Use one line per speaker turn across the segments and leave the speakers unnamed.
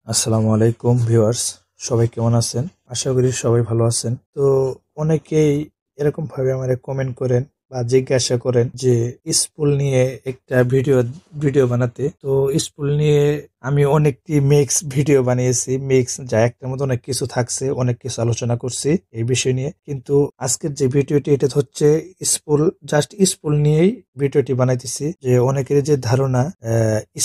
আসসালামু আলাইকুম ভিউয়ার্স, সবাই কেমন আছেন? আশা করি সবাই ভালো আছেন। তো অনেকেই এরকম ভাবে আমারে কমেন্ট করেন বা জিজ্ঞাসা করেন যে স্পুল নিয়ে একটা ভিডিও বানাতে। তো স্পুল নিয়ে আমি অনেকটি মিক্স ভিডিও বানিয়েছি। মিক্স যা একটার মধ্যে অনেক কিছু থাকছে, অনেক কিছু আলোচনা করছি এই বিষয় নিয়ে। কিন্তু আজকের যে ভিডিওটি এটা হচ্ছে স্পুল, জাস্ট স্পুল নিয়েই ভিডিওটি বানাইতেছি। যে অনেকের যে ধারণা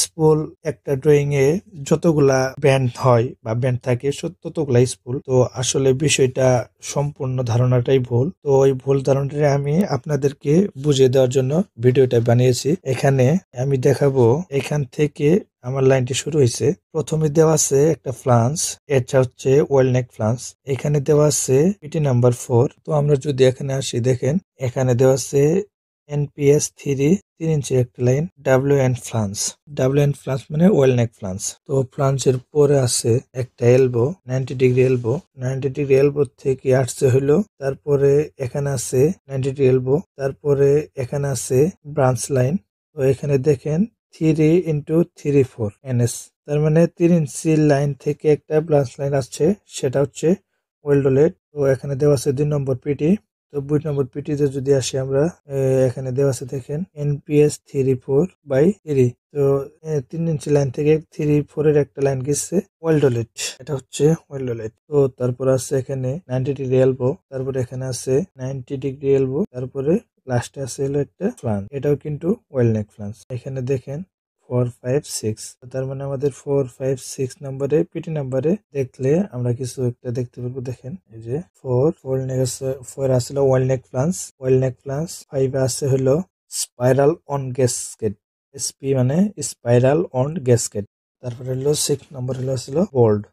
স্পুল একটা ড্রয়িং এ যতগুলা ব্যান্ড হয় বা ব্যান্ড থাকে ততগুলা স্পুল, তো আসলে বিষয়টা সম্পূর্ণ ধারণাটাই ভুল। তো ওই ভুল ধারণাটা আমি আপনাদেরকে বুঝিয়ে দেওয়ার জন্য ভিডিওটা বানিয়েছি। এখানে আমি দেখাবো এখান থেকে আমার লাইনটি শুরু হয়েছে। প্রথমে দেওয়া আছে একটা ফ্লান্স, এটা হচ্ছে ওয়েলনেক ফ্লান্স। এখানে দেওয়া আছে পিটি নাম্বার 4। তো আমরা যদি এখানে আসি, দেখেন এখানে দেওয়া আছে এনপিএস 3 ইঞ্চি একটা লাইন, ডাব্লিউ এন ফ্লান্স মানে ওয়েলনেক ফ্লান্স। তো ফ্লান্সের পরে আছে একটা elbow, 90 degree elbow. 90 degree elbow থেকে আসছে হইলো, তারপরে এখানে আছে 90 ডিগ্রি এলবো, তারপরে এখানে আছে ব্রাঞ্চ লাইন। তো এখানে দেখেন 3x3 4 NS, তার মানে 3 ইঞ্চি লাইন থেকে একটা ব্রাঞ্চ লাইন আসছে, সেটা হচ্ছে ওয়েলডোলেট। তো এখানে দেওয়া আছে 2 নম্বর পিটি। তো 2 নম্বর পিটিতে যদি আসি আমরা, এখানে দেওয়া আছে দেখেন NPS 3 4/3। তো 3 ইঞ্চি লাইন থেকে 3 4 এর একটা লাইন গেছে ওয়েলডোলেট, এটা হচ্ছে ওয়েলডোলেট। তো তারপর আছে এখানে 90 ডিগ্রি এলবো, তারপরে এখানে আছে 90 ডিগ্রি এলবো, তারপরে লাস্টে আছে হলো একটা ফ্লান্স, এটাও কিন্তু ওয়েলনেক ফ্লান্স। এখানে দেখেন 4 5 6, তার মানে আমাদের 4 5 6 নম্বরে পিটি নাম্বারে দেখলে আমরা কিছু একটা দেখতে পারবো। দেখেন এই যে 4 আসলে ওয়েলনেক ফ্লান্স 5 আছে হলো স্পাইরাল অন গ্যাসকেট, এসপি মানে স্পাইরাল অন গ্যাসকেট। তারপরে হলো 6 নম্বর হলো ছিল বোল্ড,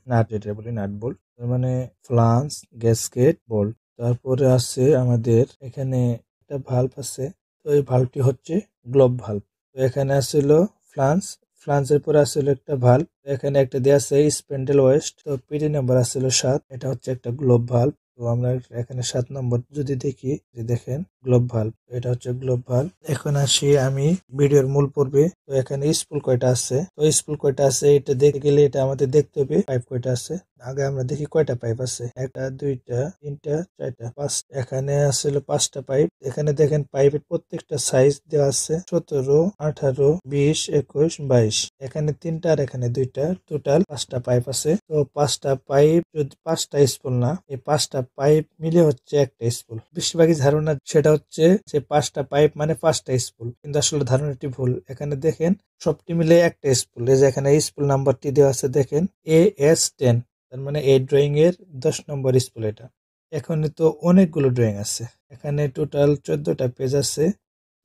নাট, এটা বলি নাট বোল্ট, তার মানে ফ্লান্স, গ্যাসকেট, বোল্ট। তারপরে আছে আমাদের এখানে একটা ভাল্ব আছে। তো এই ভাল্বটি হচ্ছে গ্লোব ভাল্ব। তো এখানে আসছিল ফ্লান্স, ফ্লান্সের পরে আসছিল একটা ভাল্ব। এখানে একটা দেওয়া আছে স্পেন্ডেল ওয়েস্ট। তো পিটি নাম্বার আসছিল 7, এটা হচ্ছে একটা গ্লোব ভাল্ব। তো আমরা এখানে 7 নম্বর যদি দেখি, যে দেখেন গ্লোব ভাল্ব, এটা হচ্ছে গ্লোব ভাল্ব। এখন আসি আমি ভিডিওর মূল পর্বে। তো এখানে স্পুল কয়টা আছে, তো স্পুল কয়টা আছে এটা দেখতে গেলে এটা আমাদের দেখতে হবে পাইপ কয়টা আছে। আগে আমরা দেখি কয়টা পাইপ আছে, 1 2 3 4 5, এখানে আসলে 5টা পাইপ। এখানে দেখেন পাইপের প্রত্যেকটা সাইজ দেওয়া আছে 17 18 20 21 22। এখানে 3টা আর এখানে 2টা, টোটাল 5টা পাইপ আছে। তো 5টা পাইপ যদি 5টা স্পুল না, এই 5টা পাইপ মিলে হচ্ছে একটা স্পুল। বেশিরভাগই ধারণা সেটা হচ্ছে যে 5টা পাইপ মানে 5টা স্পুল, কিন্তু আসলে ধারণাটি ভুল। এখানে দেখেন সবটি মিলে একটা স্পুল। এই যে এখানে স্পুল নাম্বারটি দেওয়া আছে দেখেন AS10, তার মানে এই ড্রয়িং এর 10 নম্বর স্কুল এটা। এখানে তো অনেকগুলো ড্রয়িং আছে, এখানে টোটাল 14টা পেজ আছে।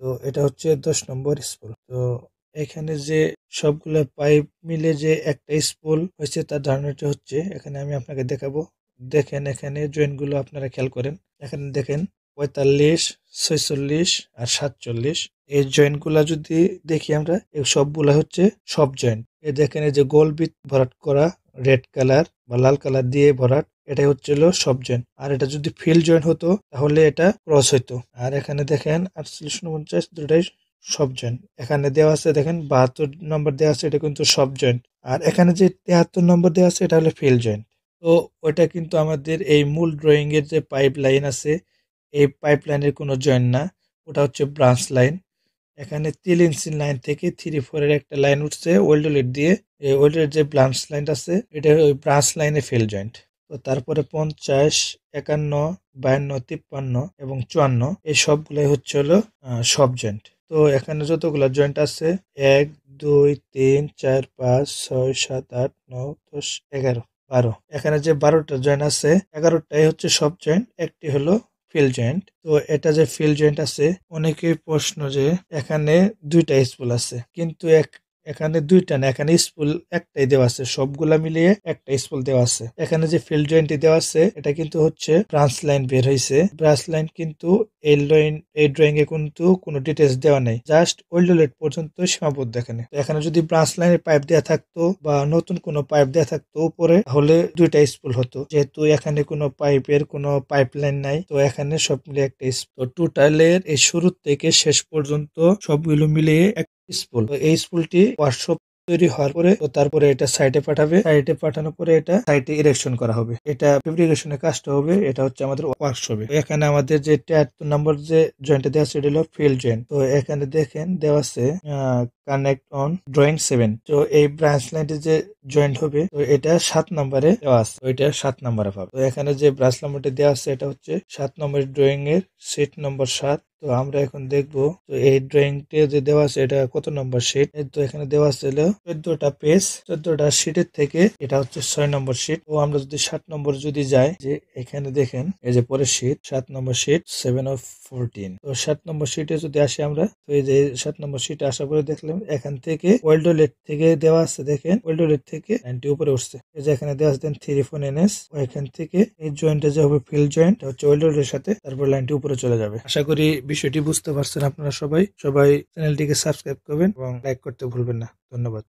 তো এটা হচ্ছে 10 নম্বর স্কুল। তো এখানে যে সবগুলো পাইপ মিলে যে একটা স্পুল হয়েছে তার ধারণাটা হচ্ছে, এখানে আমি আপনাকে দেখাবো। দেখেন এখানে জয়েন্ট গুলো আপনারা খেয়াল করেন। এখানে দেখেন 45 46 আর 47, এই জয়েন্ট গুলা যদি দেখি আমরা, এই সবগুলা হচ্ছে সব জয়েন্ট। এই দেখেন এই যে গোল বিট ভরাট করা রেড কালার বা লাল কালার দিয়ে ভরাট, এটাই হচ্ছিল সব জয়েন্ট। আর এটা যদি ফিল জয়েন্ট হতো তাহলে এটা ক্রস হইতো। আর এখানে দেখেন 48 49 দুটাই সব জয়েন্ট। এখানে দেওয়া আছে দেখেন 72 নম্বর দেওয়া আছে, এটা কিন্তু সব জয়েন্ট। আর এখানে যে 73 নম্বর দেওয়া আছে এটা হলো ফিল জয়েন্ট। তো ওইটা কিন্তু আমাদের এই মূল ড্রয়িং এর যে পাইপ লাইন আছে, এই পাইপ লাইনের কোনো জয়েন্ট না, ওটা হচ্ছে ব্রাঞ্চ লাইন। এখানে 3 ইঞ্চি লাইন থেকে 3 4 এর একটা লাইন উঠছে ওয়েল্ডোলেট দিয়ে। এই ওয়েল্ডোলেট যে ব্রাঞ্চ লাইন আছে এটা ওই ব্রাঞ্চ লাইনে ফিল জয়েন্ট। তো তারপরে 50 51 52 53 এবং 54, এই সবগুলাই হচ্ছে হলো সব জয়েন্ট। তো এখানে যতগুলো জয়েন্ট আছে 1 2 3 4 5 6 7 8 9 10 11 12, এখানে যে 12টা জয়েন্ট আছে 11টাই হচ্ছে সব জয়েন্ট, একটি হলো ফিল জয়েন্ট। তো এটা যে ফিল জয়েন্ট আছে, অনেকেই প্রশ্ন যে এখানে 2টা স্পুল আছে, কিন্তু এখানে 2টা না, এখানে স্পুল একটাই দেওয়া আছে, সবগুলা মিলিয়ে একটা স্পুল দেওয়া আছে। এখানে যে ফিল জয়েন্টটি দেওয়া আছে এটা কিন্তু হচ্ছে ব্রাঞ্চ লাইন বের হয়েছে। ব্রাঞ্চ লাইন কিন্তু এই লাইন এই ড্রয়িং এ কিন্তু কোনো ডিটেলস দেওয়া নাই, জাস্ট ওয়েল্ডোলেট পর্যন্ত সীমাবদ্ধ এখানে। তো এখানে যদি ব্রাঞ্চ লাইনের পাইপ দেওয়া থাকতো বা নতুন কোনো পাইপ দেওয়া থাকতো উপরে, তাহলে 2টা স্পুল হতো। যেহেতু এখানে কোনো পাইপের কোনো পাইপ লাইন নাই, তো এখানে সব মিলিয়ে একটা স্পুল। তো টোটালের এই শুরু থেকে শেষ পর্যন্ত সবগুলো মিলিয়ে একটা স্পুল। তো এই স্পুলটি ওয়ার্কশপ তৈরি হওয়ার পরে তো তারপরে এটা সাইডে পাঠাবে, সাইডে পাঠানোর পরে এটা সাইডে ইরেকশন করা হবে। এটা ফেব্রিকেশনের কাজটা হবে, এটা হচ্ছে আমাদের ওয়ার্কশপে। এখানে আমাদের যে 73 নম্বর যে জয়েন্টটা দেওয়া আছে এটা হলো ফিল্ড জয়েন্ট। তো এখানে দেখেন দেওয়া আছে কানেক্ট অন ড্রয়িং 7। তো এই ব্রাঞ্চ লাইনটি যে জয়েন্ট হবে তো এটা 7 নম্বরে দেওয়া আছে, তো এটা 7 নম্বরে পাবে। তো এখানে যে ব্রাঞ্চ নাম্বারটি দেওয়া আছে এটা হচ্ছে 7 নম্বর ড্রয়িং এর শিট নম্বর 7। তো আমরা এখন দেখবো তো এই ড্রয়িংটা যে দেওয়া আছে এটা কত নম্বর শিট। তো এখানে দেওয়া আছে 14টা পেজ, 14টা শিটের থেকে এটা হচ্ছে 6 নম্বর শিট। তো আমরা যদি 7 নম্বর যদি যাই, যে এখানে দেখেন এই যে পরের শিট 7 নম্বর শিট 7 of 14। তো 7 নম্বর শিটে যদি আসি আমরা, তো এই যে 7 নম্বর শিটে আসার পরে দেখলাম এখান থেকে ওয়েল্ডোলেট থেকে দেওয়া আছে, দেখেন ওয়েল্ডোলেট থেকে লাইনটি উপরে উঠছে। এই যে এখানে দেওয়া আছে 3 NS, এখান থেকে এই জয়েন্টে যে হবে ফিল্ড জয়েন্ট হচ্ছে ওয়েল্ডোলেটের সাথে, তারপর লাইনটি উপরে চলে যাবে। আশা করি বিষয়টি বুঝতে পারছেন আপনারা সবাই চ্যানেলটিকে সাবস্ক্রাইব করবেন এবং লাইক করতে ভুলবেন না। ধন্যবাদ।